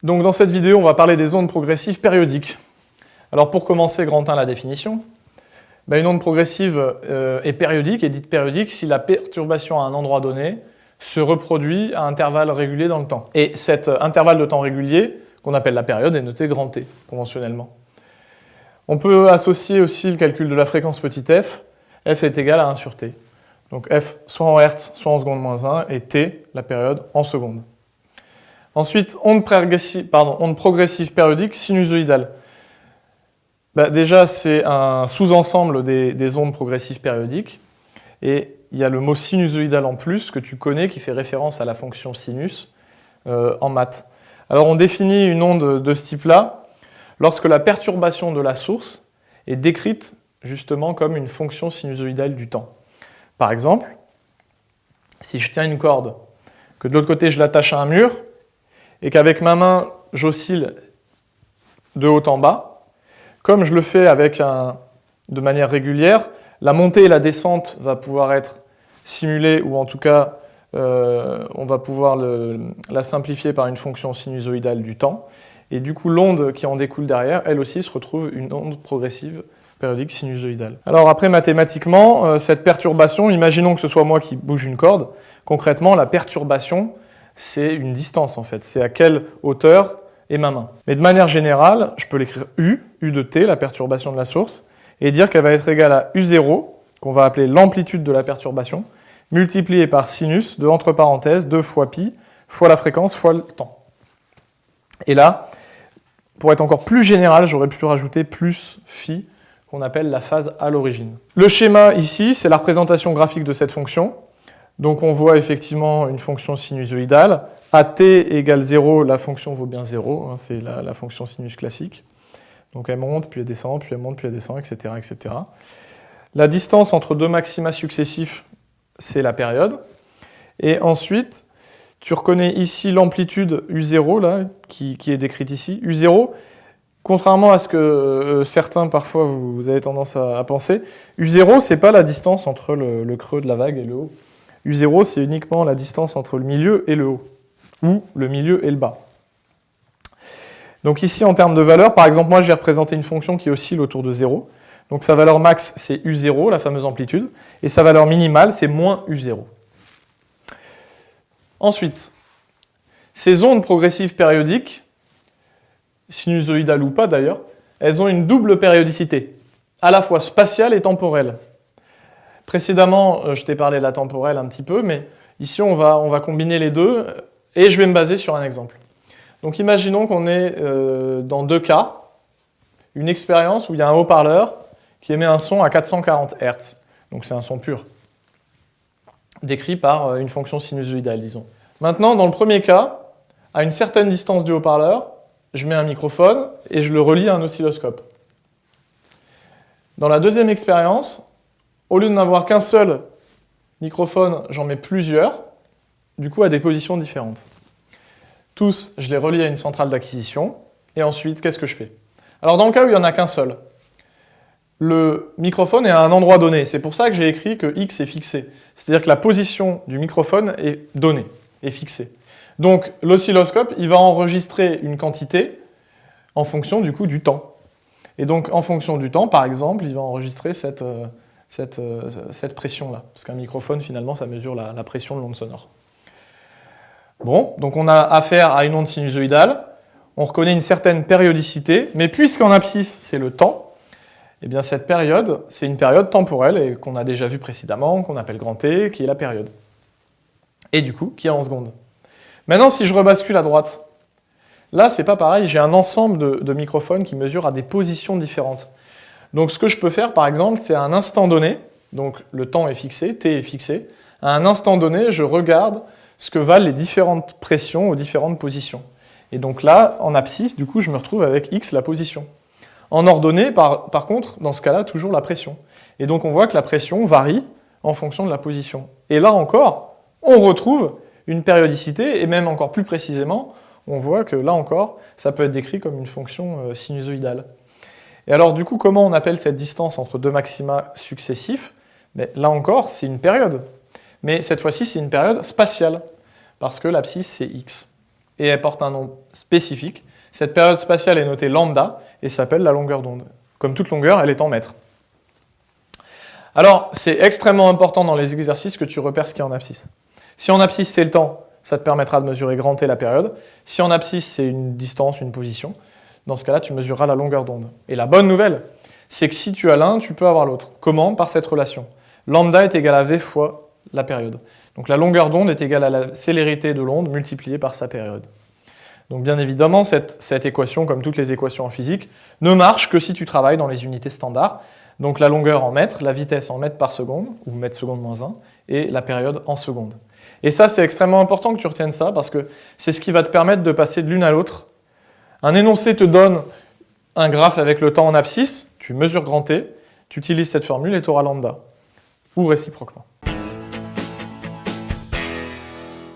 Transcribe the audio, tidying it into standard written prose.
Donc dans cette vidéo, on va parler des ondes progressives périodiques. Alors pour commencer, grand 1, la définition. Une onde progressive est périodique, est dite périodique si la perturbation à un endroit donné se reproduit à intervalles réguliers dans le temps. Et cet intervalle de temps régulier, qu'on appelle la période, est noté grand T, conventionnellement. On peut associer aussi le calcul de la fréquence petit f. F est égal à 1 sur T. Donc F soit en Hertz, soit en seconde moins 1, et T, la période, en secondes. Ensuite, onde progressive périodique sinusoïdale. Déjà, c'est un sous-ensemble des ondes progressives périodiques. Et il y a le mot sinusoïdal en plus, que tu connais, qui fait référence à la fonction sinus en maths. Alors, on définit une onde de ce type-là lorsque la perturbation de la source est décrite justement comme une fonction sinusoïdale du temps. Par exemple, si je tiens une corde, que de l'autre côté je l'attache à un mur, et qu'avec ma main j'oscille de haut en bas, comme je le fais de manière régulière, la montée et la descente va pouvoir être simulée, ou en tout cas on va pouvoir la simplifier par une fonction sinusoïdale du temps, et du coup l'onde qui en découle derrière, elle aussi se retrouve une onde progressive périodique sinusoïdale. Alors après, mathématiquement, cette perturbation, imaginons que ce soit moi qui bouge une corde, concrètement la perturbation c'est une distance en fait, c'est à quelle hauteur est ma main. Mais de manière générale, je peux l'écrire U de t, la perturbation de la source, et dire qu'elle va être égale à U0, qu'on va appeler l'amplitude de la perturbation, multipliée par sinus de, entre parenthèses, 2 fois pi, fois la fréquence, fois le temps. Et là, pour être encore plus général, j'aurais pu rajouter plus phi, qu'on appelle la phase à l'origine. Le schéma ici, c'est la représentation graphique de cette fonction. Donc on voit effectivement une fonction sinusoïdale. À t égale 0, la fonction vaut bien 0, c'est la fonction sinus classique. Donc elle monte, puis elle descend, puis elle monte, puis elle descend, etc., etc. La distance entre deux maxima successifs, c'est la période. Et ensuite, tu reconnais ici l'amplitude U0, là, qui est décrite ici. U0, contrairement à ce que certains, parfois, vous avez tendance à penser, U0, c'est pas la distance entre le creux de la vague et le haut. U0, c'est uniquement la distance entre le milieu et le haut, ou le milieu et le bas. Donc ici, en termes de valeur, par exemple, moi, j'ai représenté une fonction qui oscille autour de 0. Donc sa valeur max, c'est U0, la fameuse amplitude, et sa valeur minimale, c'est moins U0. Ensuite, ces ondes progressives périodiques, sinusoïdales ou pas d'ailleurs, elles ont une double périodicité, à la fois spatiale et temporelle. Précédemment, je t'ai parlé de la temporelle un petit peu, mais ici, on va combiner les deux, et je vais me baser sur un exemple. Donc imaginons qu'on est dans deux cas, une expérience où il y a un haut-parleur qui émet un son à 440 Hz. Donc c'est un son pur, décrit par une fonction sinusoïdale, disons. Maintenant, dans le premier cas, à une certaine distance du haut-parleur, je mets un microphone et je le relie à un oscilloscope. Dans la deuxième expérience, au lieu de n'avoir qu'un seul microphone, j'en mets plusieurs, du coup à des positions différentes. Tous, je les relie à une centrale d'acquisition, et ensuite, qu'est-ce que je fais? Alors dans le cas où il n'y en a qu'un seul, le microphone est à un endroit donné. C'est pour ça que j'ai écrit que X est fixé. C'est-à-dire que la position du microphone est donnée, est fixée. Donc l'oscilloscope, il va enregistrer une quantité en fonction du coup du temps. Et donc en fonction du temps, par exemple, il va enregistrer cette pression-là. Parce qu'un microphone, finalement, ça mesure la pression de l'onde sonore. Bon, donc on a affaire à une onde sinusoïdale, on reconnaît une certaine périodicité, mais puisqu'en abscisse, c'est le temps, eh bien cette période, c'est une période temporelle, et qu'on a déjà vu précédemment, qu'on appelle grand T, qui est la période. Et du coup, qui est en secondes. Maintenant, si je rebascule à droite, là, c'est pas pareil, j'ai un ensemble de microphones qui mesurent à des positions différentes. Donc ce que je peux faire, par exemple, c'est à un instant donné, donc le temps est fixé, T est fixé, à un instant donné, je regarde ce que valent les différentes pressions aux différentes positions. Et donc là, en abscisse, du coup, je me retrouve avec X, la position. En ordonnée, par contre, dans ce cas-là, toujours la pression. Et donc on voit que la pression varie en fonction de la position. Et là encore, on retrouve une périodicité, et même encore plus précisément, on voit que là encore, ça peut être décrit comme une fonction sinusoïdale. Et alors du coup, comment on appelle cette distance entre deux maxima successifs? Là encore, c'est une période. Mais cette fois-ci, c'est une période spatiale, parce que l'abscisse, c'est x. et elle porte un nom spécifique. Cette période spatiale est notée lambda et s'appelle la longueur d'onde. Comme toute longueur, elle est en mètres. Alors, c'est extrêmement important dans les exercices que tu repères ce qui est en abscisse. Si en abscisse, c'est le temps, ça te permettra de mesurer grand T la période. Si en abscisse, c'est une distance, une position, dans ce cas-là, tu mesureras la longueur d'onde. Et la bonne nouvelle, c'est que si tu as l'un, tu peux avoir l'autre. Comment? Par cette relation. Lambda est égal à V fois la période. Donc la longueur d'onde est égale à la célérité de l'onde multipliée par sa période. Donc bien évidemment, cette équation, comme toutes les équations en physique, ne marche que si tu travailles dans les unités standards. Donc la longueur en mètres, la vitesse en mètres par seconde, ou mètres seconde moins 1, et la période en secondes. Et ça, c'est extrêmement important que tu retiennes ça, parce que c'est ce qui va te permettre de passer de l'une à l'autre. Un énoncé te donne un graphe avec le temps en abscisse, tu mesures grand T, tu utilises cette formule et tu auras lambda, ou réciproquement.